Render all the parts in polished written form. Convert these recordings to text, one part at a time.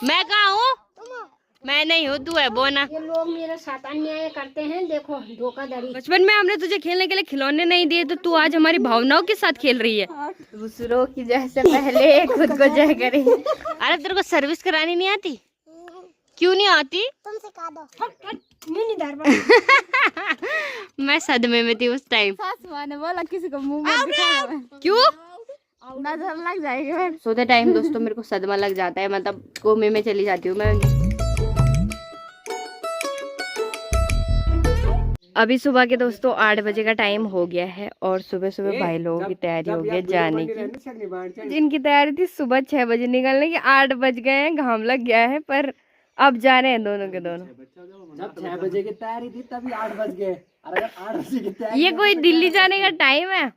मैं कहाँ हूँ? मैं नहीं हूँ, तू है बोना। ये लोग मेरे साथ अन्याय करते हैं, देखो धोखाधड़ी। बचपन में हमने तुझे खेलने के लिए खिलौने नहीं दिए तो तू आज हमारी भावनाओं के साथ खेल रही है। दूसरों की जय से पहले खुद को जय करे। अरे तेरे को सर्विस करानी नहीं आती? क्यों नहीं आती? तुम सिखा दो। नहीं धर मैं सदमे में थी उस टाइम। सास माँ ने बोला किसी को मुंह मत दिखाना। क्यों? नजर लग जाएगी। सोते टाइम दोस्तों मेरे को सदमा लग जाता है, मतलब कोमे में चली जाती हूँ मैं। अभी सुबह के दोस्तों 8 बजे का टाइम हो गया है और सुबह सुबह भाई लोगों की तैयारी हो गई है जाने की। जिनकी तैयारी थी सुबह 6 बजे निकलने की, 8 बज गए हैं, घाम लग गया है, पर अब जा रहे हैं दोनों के दोनों। जब 6 बजे की तैयारी थी तभी 8 बज गए। अगर 8 बजे की तैयारी ये कोई दिल्ली जाने का टाइम है?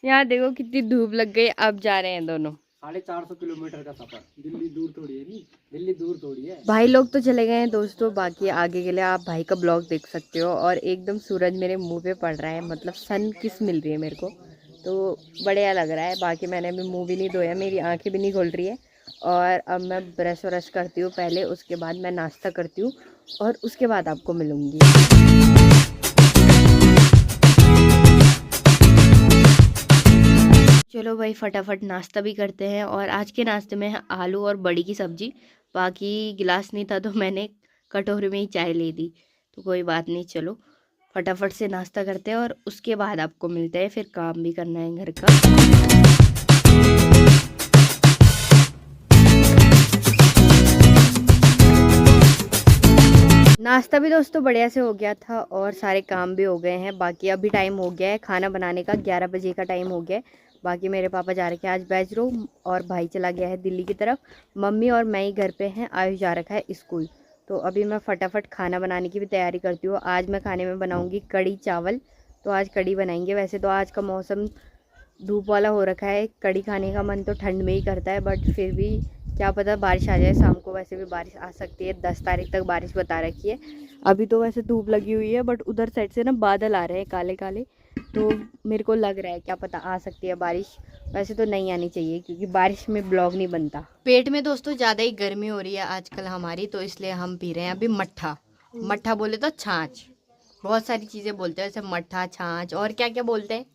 यहाँ देखो कितनी धूप लग गई, अब जा रहे हैं दोनों। 450 किलोमीटर का सफर। दिल्ली दूर थोड़ी है, नहीं दिल्ली दूर थोड़ी है। भाई लोग तो चले गए हैं दोस्तों, बाकी आगे के लिए आप भाई का ब्लॉग देख सकते हो। और एकदम सूरज मेरे मुंह पे पड़ रहा है, मतलब सन किस मिल रही है मेरे को, तो बढ़िया लग रहा है। बाकी मैंने अभी मुंह भी नहीं धोया, मेरी आंखें भी नहीं खुल रही है। और अब मैं ब्रश व्रश करती हूँ पहले, उसके बाद मैं नाश्ता करती हूँ और उसके बाद आपको मिलूँगी। चलो भाई फटाफट नाश्ता भी करते हैं। और आज के नाश्ते में है आलू और बड़ी की सब्जी। बाकी गिलास नहीं था तो मैंने कटोरे में ही चाय ले दी, तो कोई बात नहीं। चलो फटाफट से नाश्ता करते हैं और उसके बाद आपको मिलते हैं, फिर काम भी करना है घर का। नाश्ता भी दोस्तों बढ़िया से हो गया था और सारे काम भी हो गए हैं। बाकी अभी टाइम हो गया है खाना बनाने का, 11 बजे का टाइम हो गया है। बाकी मेरे पापा जा रखे हैं आज बैजरो और भाई चला गया है दिल्ली की तरफ। मम्मी और मैं ही घर पे हैं, आयुष जा रखा है स्कूल। तो अभी मैं फटाफट खाना बनाने की भी तैयारी करती हूँ। आज मैं खाने में बनाऊँगी कड़ी चावल, तो आज कड़ी बनाएंगे। वैसे तो आज का मौसम धूप वाला हो रखा है, कड़ी खाने का मन तो ठंड में ही करता है, बट फिर भी क्या पता बारिश आ जाए शाम को। वैसे भी बारिश आ सकती है, 10 तारीख तक बारिश बता रखी है। अभी तो वैसे धूप लगी हुई है, बट उधर साइड से ना बादल आ रहे हैं काले काले, तो मेरे को लग रहा है क्या पता आ सकती है बारिश। वैसे तो नहीं आनी चाहिए क्योंकि बारिश में ब्लॉग नहीं बनता। पेट में दोस्तों ज़्यादा ही गर्मी हो रही है आजकल हमारी, तो इसलिए हम पी रहे हैं अभी मट्ठा। मट्ठा बोले तो छाछ, बहुत सारी चीज़ें बोलते हैं जैसे मट्ठा, छाछ और क्या क्या बोलते हैं,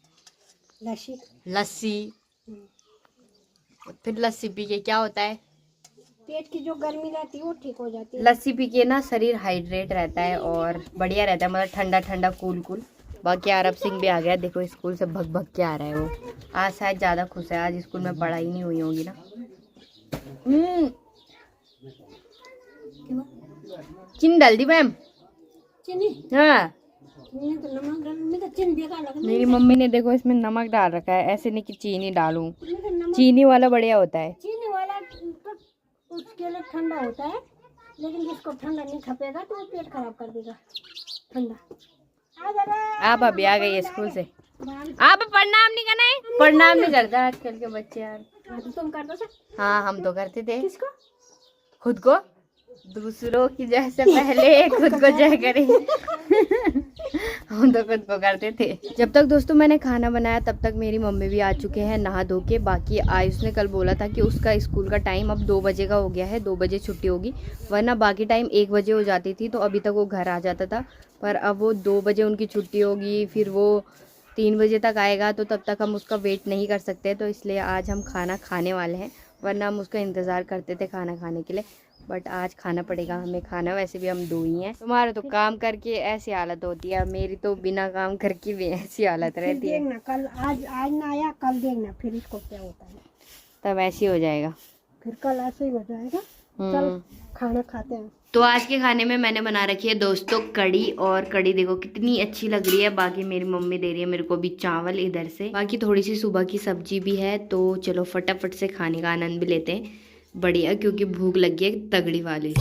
लस्सी। फिर लस्सी पी के क्या होता है? पेट की जो गर्मी रहती है वो ठीक हो जाती है। लस्सी पी के ना शरीर हाइड्रेट रहता है और बढ़िया रहता है, मतलब ठंडा ठंडा कूल कूल। बाकी आरब सिंह भी आ गया, देखो स्कूल से भग भग के आ रहा है वो। आज शायद ज़्यादा खुश है, आज स्कूल में पढ़ाई नहीं हुई होगी ना। चीनी डाल दी मैम? चीनी? हाँ तो नमक डाल, तो चीनी बेकार लगा। मेरी मम्मी ने देखो इसमें नमक डाल रखा है, ऐसे नहीं कि चीनी डालूं। तो चीनी वाला बढ़िया होता है। चीनी वाला तो उसके लिए ठंडा होता है, लेकिन जिसको ठंडा नहीं खपेगा तो वो पेट खराब कर देगा ठंडा। आप अभी आ गई स्कूल से, आप प्रणाम नहीं करना है? प्रणाम नहीं करता आजकल के बच्चे यार। तुम कर दो सर? हाँ हम तो करते थे। किसको? खुद को। दूसरों की जय से पहले खुद को जय करें। हम तो खुद को करते थे। जब तक दोस्तों मैंने खाना बनाया तब तक मेरी मम्मी भी आ चुके हैं नहा धो के। बाकी आयुष ने कल बोला था कि उसका स्कूल का टाइम अब 2 बजे का हो गया है, 2 बजे छुट्टी होगी, वरना बाकी टाइम 1 बजे हो जाती थी, तो अभी तक वो घर आ जाता था। पर अब वो 2 बजे उनकी छुट्टी होगी, फिर वो 3 बजे तक आएगा, तो तब तक हम उसका वेट नहीं कर सकते। तो इसलिए आज हम खाना खाने वाले हैं, वरना हम उसका इंतज़ार करते थे खाना खाने के लिए, बट आज खाना पड़ेगा हमें खाना। वैसे भी हम 2 ही हैं। तुम्हारा तो काम करके ऐसी हालत होती है, मेरी तो बिना काम करके भी ऐसी हालत रहती है। देखना कल, आज ना आया कल देखना फिर इसको क्या होता है, तब ऐसे हो जाएगा, फिर कल ऐसे ही हो जाएगा। चल खाना खाते हैं। तो आज के खाने में मैंने बना रखी है दोस्तों कड़ी, और कड़ी देखो कितनी अच्छी लग रही है। बाकी मेरी मम्मी दे रही है मेरे को भी चावल इधर से, बाकी थोड़ी सी सुबह की सब्जी भी है। तो चलो फटाफट से खाने का आनंद भी लेते हैं बढ़िया, क्योंकि भूख लगी है तगड़ी वाली।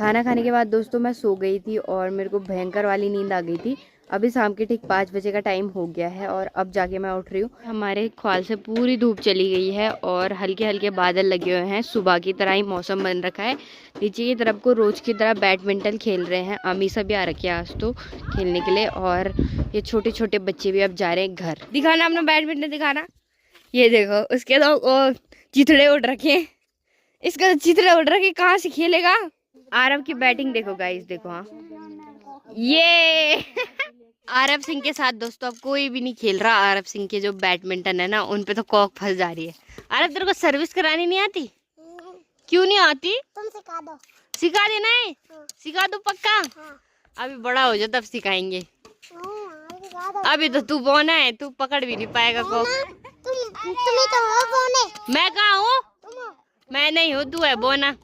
खाना खाने के बाद दोस्तों मैं सो गई थी और मेरे को भयंकर वाली नींद आ गई थी। अभी शाम के ठीक 5 बजे का टाइम हो गया है और अब जाके मैं उठ रही हूँ। हमारे ख्वाल से पूरी धूप चली गई है और हल्के हल्के बादल लगे हुए हैं। सुबह की तरह ही मौसम बन रखा है। नीचे की तरफ को रोज की तरह बैडमिंटन खेल रहे हैं। अमीसा भी आ रखी है आज तो खेलने के लिए और ये छोटे छोटे बच्चे भी अब जा रहे हैं घर। दिखाना अपना बैडमिंटन दिखाना। ये देखो उसके तो चिथड़े उड़ रखे हैं। इसका चिथड़े उड़ रखे, कहाँ से खेलेगा। आरब की बैटिंग देखो गाइस, देखो। हाँ ये आरब सिंह के साथ दोस्तों अब कोई भी नहीं खेल रहा। आरब सिंह के जो बैडमिंटन है ना उन पे तो कॉक फंस जा रही है। आरब तेरे को सर्विस करानी नहीं आती? क्यों नहीं आती? तुम सिखा दो। सिखा देना है? सिखा दो पक्का? अभी बड़ा हो जाए तब सिखाएंगे। अभी तो तू बोना है, तू पकड़ भी नहीं पाएगा कॉक। तुम्हें तो हो बोने। मैं कहाँ हूँ? मैं नहीं हूँ, तू है बोना।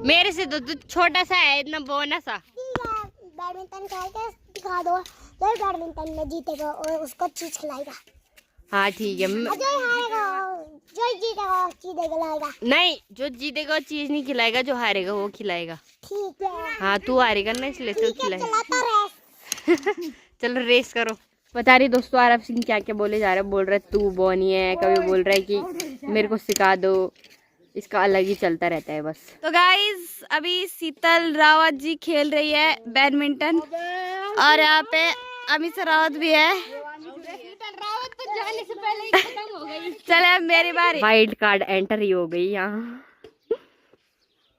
मेरे से तो तू छोटा सा है, इतना बोना सा। बैडमिंटन खेल के दिखा दो। जो बैडमिंटन में जीतेगा और उसको चीज खिलाएगा। हाँ ठीक है। जो हारेगा जो जीतेगा चीज खिलाएगा। नहीं, जो जीतेगा वो चीज नहीं खिलाएगा, जो हारेगा वो खिलाएगा। ठीक है। हाँ तू हारेगा ना इसलिए तो खिलाएगा। चलाता रहे। चलो रेस करो। बता रही दोस्तों आरब सिंह क्या क्या बोले जा रहे हैं। बोल रहे तू बोनी है, कभी बोल रहा है कि मेरे को सिखा दो। इसका अलग ही चलता रहता है बस। तो गाइस अभी शीतल रावत जी खेल रही है बैडमिंटन और यहाँ पे अमीसा रावत भी है। रावत तो जाने से पहले ही खत्म हो गई। चले अब मेरी बारी। वाइल्ड कार्ड एंटर ही हो गई यहाँ।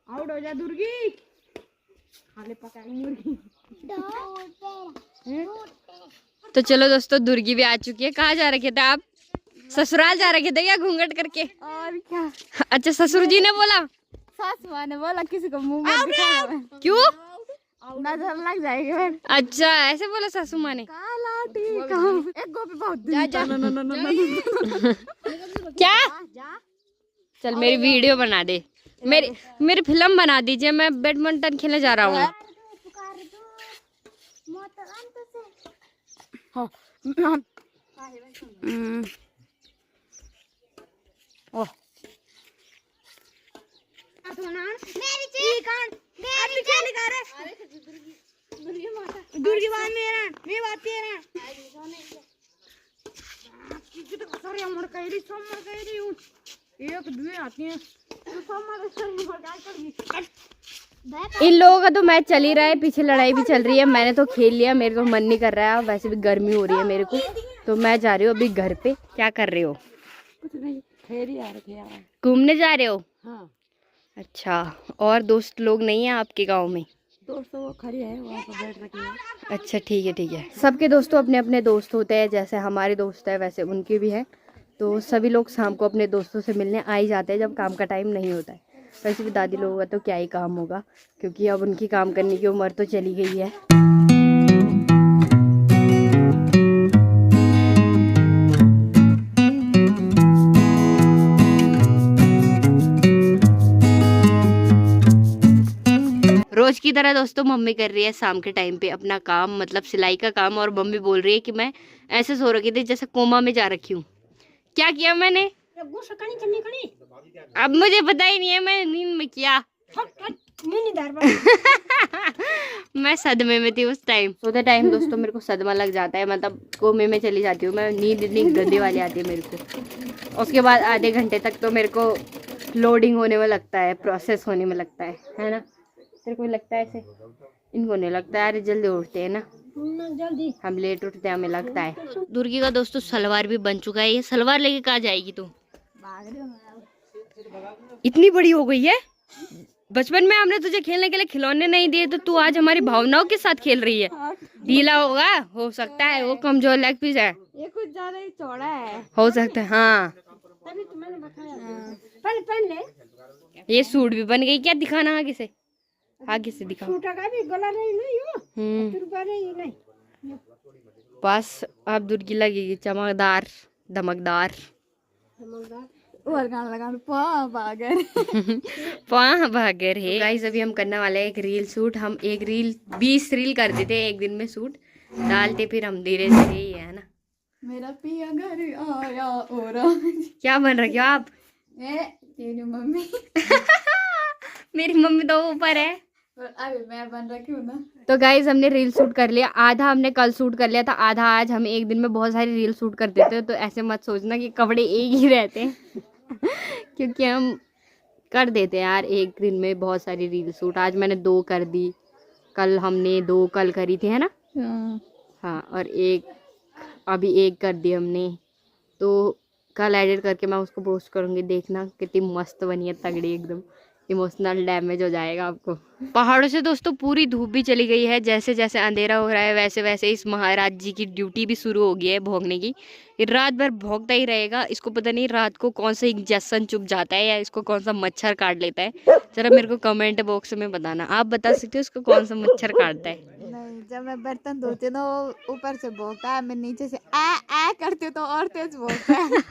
आउट हो जा दुर्गी। खाले पकाएंगे मुर्गी। तो चलो दोस्तों दुर्गी भी आ चुकी है। कहाँ जा रखे थे आप? ससुराल जा रखे थे क्या घूंघट करके? और क्या। अच्छा ससुर जी ने बोला? सास माँ ने बोला किसी को मुंह मत दिखाना। क्यों? नजर लग जाएगी फिर। अच्छा ऐसे बोला सासू माँ ने? काला टीका एक गोपी बहुत क्या? चल मेरी वीडियो बना दे, मेरी फिल्म बना दीजिए। मैं बैडमिंटन खेलने जा रहा हूँ। ओह इन लोगों का तो मैच चल ही रहा है, पीछे लड़ाई भी चल रही है। मैंने तो खेल लिया, मेरे तो मन नहीं कर रहा है। वैसे भी गर्मी हो रही है मेरे को, तो मैं जा रही हूँ अभी घर पे। क्या कर रहे हो? कुछ नहीं, फेरी आ रखी है। घूमने जा रहे हो? हाँ। अच्छा, और दोस्त लोग नहीं है आपके गांव में? दोस्त वो खड़ी है वहाँ पर बैठ रखी है। अच्छा ठीक है ठीक है। सबके दोस्तों अपने अपने दोस्त होते हैं। जैसे हमारे दोस्त है वैसे उनके भी है। तो सभी लोग शाम को अपने दोस्तों से मिलने आ ही जाते हैं जब काम का टाइम नहीं होता है। वैसे भी दादी लोगों का तो क्या ही काम होगा, क्योंकि अब उनकी काम करने की उम्र तो चली गई है। रोज की तरह दोस्तों मम्मी कर रही है शाम के टाइम पे अपना काम, मतलब सिलाई का काम। और मम्मी बोल रही है कि मैं ऐसे सो रखी थी जैसे कोमा में जा रखी हूँ। क्या किया मैंने? अब मुझे पता ही नहीं है, मैंने नींद में किया। मैं सदमे में थी उस टाइम। सोते टाइम दोस्तों मेरे को सदमा लग जाता है, मतलब कोमे में चली जाती हूँ मैं। नींद इतनी गंदी वाली आती है मेरे को। उसके बाद आधे घंटे तक तो मेरे को लोडिंग होने में लगता है, प्रोसेस होने में लगता है ना? तेरे को लगता है ऐसे? इनको नहीं लगता है। अरे जल्दी उठते हैं ना, जल्दी हम लेट उठते हैं, हमें लगता है। दुर्गी का दोस्तों सलवार भी बन चुका है। ये सलवार लेके कहाँ जाएगी तू? इतनी बड़ी हो गई है। बचपन में हमने तुझे खेलने के लिए खिलौने नहीं दिए, तो तू आज हमारी भावनाओं के साथ खेल रही है। ढीला होगा, हो सकता है वो कमजोर लेग पीस है। ये कुछ ज्यादा ही चौड़ा है। हो सकता है हाँ। तभी तो मैंने बताया। पहन ले। ये सूट भी बन गई क्या? दिखाना आगे से, आगे से दिखा। सूट का भी गला नहीं नहीं। बस अब दुर्गी लगेगी चमकदार धमकदार। और गाना लगा पागर भागर है। गाइस अभी हम करने वाले हैं एक रील शूट। हम एक रील 20 रील कर देते हैं एक दिन में शूट डालते, फिर हम धीरे धीरे ही है ना। मेरा पिया घर आया और क्या बन रखे हो आप? तेरी मम्मी मेरी मम्मी तो ऊपर है। और अभी मैं बन रखी हूँ ना। तो गाइज हमने रील शूट कर लिया, आधा हमने कल शूट कर लिया था, आधा आज। हम एक दिन में बहुत सारी रील शूट कर देते हैं, तो ऐसे मत सोचना कि कपड़े एक ही रहते हैं क्योंकि हम कर देते हैं यार एक दिन में बहुत सारी रील शूट। आज मैंने 2 कर दी, कल हमने 2 कल करी थी, है ना। हाँ, और एक अभी 1 कर दी हमने। तो कल एडिट करके मैं उसको पोस्ट करूँगी, देखना कितनी मस्त बनी है, तगड़ी एकदम। इमोशनल डैमेज हो जाएगा आपको। पहाड़ों से दोस्तों पूरी धूप भी चली गई है। जैसे जैसे अंधेरा हो रहा है वैसे वैसे इस महाराज जी की ड्यूटी भी शुरू हो गई है भौंकने की। ये रात भर भौंकता ही रहेगा। इसको पता नहीं रात को कौन सा इंजेक्शन चुभ जाता है या इसको कौन सा मच्छर काट लेता है। जरा मेरे को कमेंट बॉक्स में बताना, आप बता सकते हो इसको कौन सा मच्छर काटता है। नहीं, जब मैं बर्तन धोती हूँ ना वो ऊपर से भौंकता है, मैं नीचे से आ करती हूँ तो और तेज भौंकता है।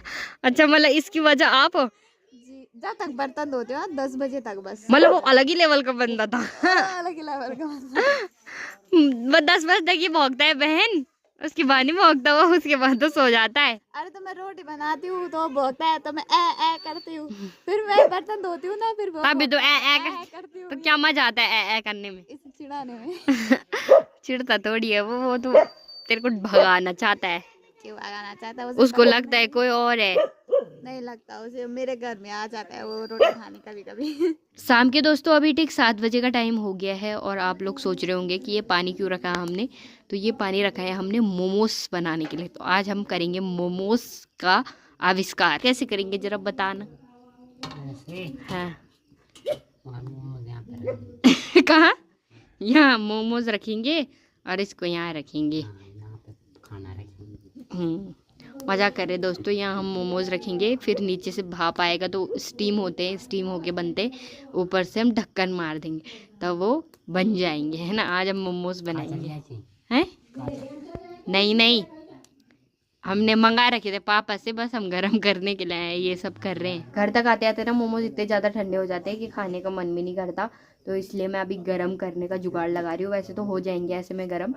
अच्छा, मतलब इसकी वजह आप हो? जी, जब तक बर्तन धोती हूँ 10 बजे तक बस। मतलब वो अलग ही लेवल का बंदा था। अलग ही लेवल का बस 10 बजे तक ही भौंकता है बहन, उसके बाद नहीं भौंकता वो, उसके बाद तो सो जाता है। अरे तो मैं रोटी बनाती हूँ तो भौंकता है, तो मैं ए करती हूँ। फिर मैं बर्तन धोती हूँ ना, फिर अभी तो ए करती हूँ। तो क्या मजा आता है ए करने में? इसे चिढ़ाने में। चिढ़ता थोड़ी है वो तो तेरे को भगाना चाहता है। क्यों भगाना चाहता है? उसको लगता है कोई और है। नहीं लगता, उसे मेरे घर में आ जाता है वो रोटी खाने कभी कभी। शाम के दोस्तों अभी ठीक 7 बजे का टाइम हो गया है और आप लोग सोच रहे होंगे कि ये पानी क्यों रखा है हमने। तो ये पानी रखा है हमने मोमोस बनाने के लिए। तो आज हम करेंगे मोमोस का आविष्कार। कैसे करेंगे जरा बताना। हाँ कहाँ? यहाँ मोमोज रखेंगे और इसको यहाँ रखेंगे। मजा कर रहे दोस्तों। यहाँ हम मोमोज रखेंगे, फिर नीचे से भाप आएगा तो स्टीम होते हैं, स्टीम होके बनते, ऊपर से हम ढक्कन मार देंगे तब वो बन जाएंगे, है ना। आज हम मोमोज बनाएंगे। हैं? नहीं, हमने मंगा रखे थे पापा से, बस हम गरम करने के लिए ये सब कर रहे हैं। घर तक आते आते ना मोमोज इतने ज़्यादा ठंडे हो जाते हैं कि खाने का मन भी नहीं करता। तो इसलिए मैं अभी गरम करने का जुगाड़ लगा रही हूँ। वैसे तो हो जाएंगे ऐसे में गरम,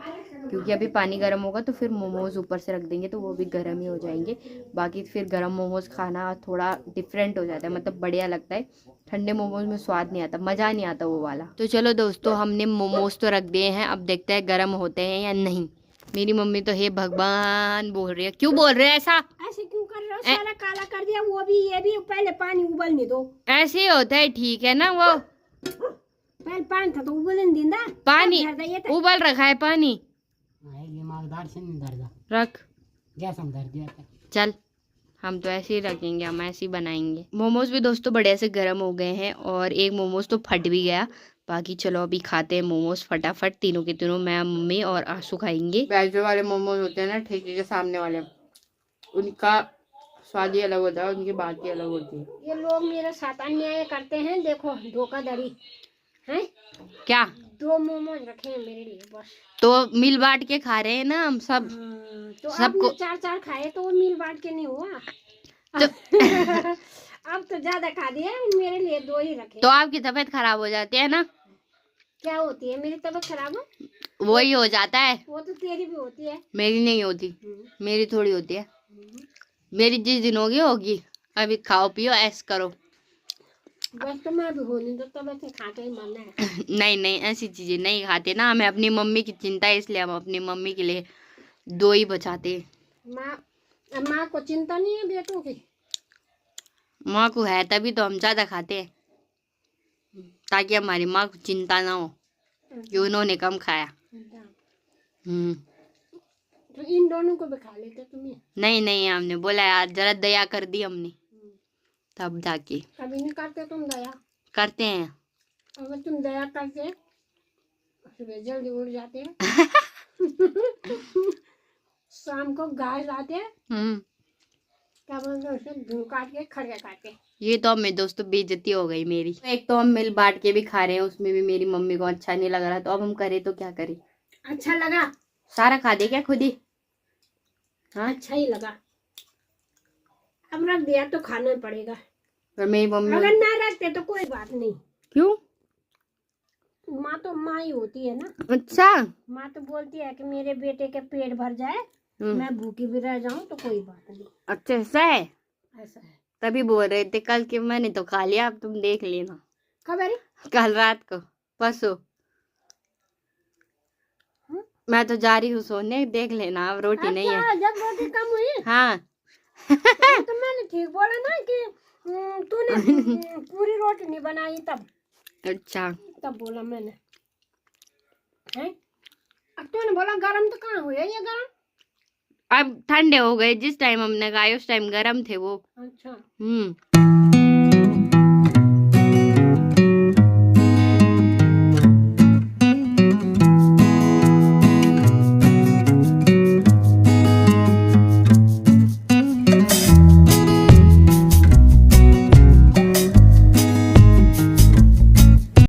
क्योंकि अभी पानी गर्म होगा तो फिर मोमोज ऊपर से रख देंगे तो वो भी गर्म ही हो जाएंगे। बाकी फिर गर्म मोमोज खाना थोड़ा डिफरेंट हो जाता है, मतलब बढ़िया लगता है। ठंडे मोमोज में स्वाद नहीं आता, मज़ा नहीं आता वो वाला। तो चलो दोस्तों, हमने मोमोज तो रख दिए हैं, अब देखते हैं गर्म होते हैं या नहीं। मेरी मम्मी तो हे भगवान बोल रही है। क्यों बोल रहे हैं ऐसा? ऐसे क्यों कर रहे हो? सारा काला कर दिया। वो भी ये भी पहले पानी उबलने दो। ऐसे ही होता है, ठीक है ना। वो पहले पानी था तो उबलने देना। पानी उबल रखा है, पानी रख। चल हम तो ऐसे ही रखेंगे, हम ऐसे ही बनाएंगे। मोमोज भी दोस्तों बढ़िया से गर्म हो गए हैं और एक मोमोज तो फट भी गया। बाकी चलो अभी खाते हैं मोमोज फटाफट। तीनों के तीनों, मैं, मम्मी और आंसू खाएंगे। बैजो वाले मोमोज होते हैं ना ठेके के सामने वाले, उनका स्वाद ही अलग होता है, उनकी बात ही अलग होती है। ये लोग मेरे साथ अन्याय करते हैं, देखो धोखाधड़ी है। क्या 2 मोमोज रखे हैं मेरे लिए बस। तो मिल बांट के खा रहे हैं ना हम सब। तो सबको 4 खाए तो वो मिल बांट के नहीं हुआ तो अब तो ज्यादा खा दिया, मेरे लिए 2 ही रखे। तो आपकी तबीयत खराब हो जाती है ना। क्या होती है मेरी तबीयत खराब? वही हो जाता है। वो तो तेरी भी होती है। मेरी नहीं होती, मेरी थोड़ी होती है। मेरी जिस दिन होगी। अभी खाओ पियो ऐश करो। बस तो मैं भी होने दो, तबीयत खा के ही मरना है। नहीं ऐसी चीजें नहीं खाते ना, हमें अपनी मम्मी की चिंता है, इसलिए हम अपनी मम्मी के लिए 2 ही बचाते। माँ को चिंता नहीं है बेटों की? माँ को है तभी तो हम ज्यादा खाते हैं, ताकि हमारी माँ को चिंता ना हो कि उन्होंने कम खाया। तो इन दोनों को भी खा लेते तुम्हें? नहीं हमने बोला यार, जरा दया कर दी हमने, तब जाके। कभी नहीं करते तुम दया? करते हैं। अगर तुम दया करते सुबह जल्दी उठ जाते हैं शाम को घास लाते हैं, क्या बोलते हैं उसे, धूल काट के खड़े काटे। ये तो हमें दोस्तों बेइज्जती हो गई मेरी। एक तो हम मिल बांट के भी खा रहे हैं, उसमें भी मेरी मम्मी को अच्छा नहीं लग रहा, तो अब हम करें तो क्या करें। अच्छा लगा? सारा खा दे क्या खुद ही? हाँ अच्छा ही लगा। अब रख दिया तो खाना पड़ेगा। पर मेरी मम्मी अगर ना रखते तो कोई बात नहीं। क्यों? माँ तो माँ ही होती है ना। अच्छा, माँ तो बोलती है कि मेरे बेटे के पेट भर जाए, मैं भूखी भी रह जाऊं तो कोई बात नहीं। अच्छा ऐसा है। ऐसा है, तभी बोल रहे थे कल कि मैंने तो खा लिया, अब तुम देख लेना। खबर? कल रात को, परसों मैं तो जा रही हूँ सोने, देख लेना अब रोटी नहीं है। अच्छा, जब रोटी कम हुई हाँ तो मैंने ठीक बोला ना कि तूने पूरी रोटी नहीं बनाई तब अच्छा तब बोला मैंने है। अब तूने बोला गरम, तो कहाँ हुए ये गरम? अब ठंडे हो गए, जिस टाइम हमने खाए उस टाइम गर्म थे वो। अच्छा हम्म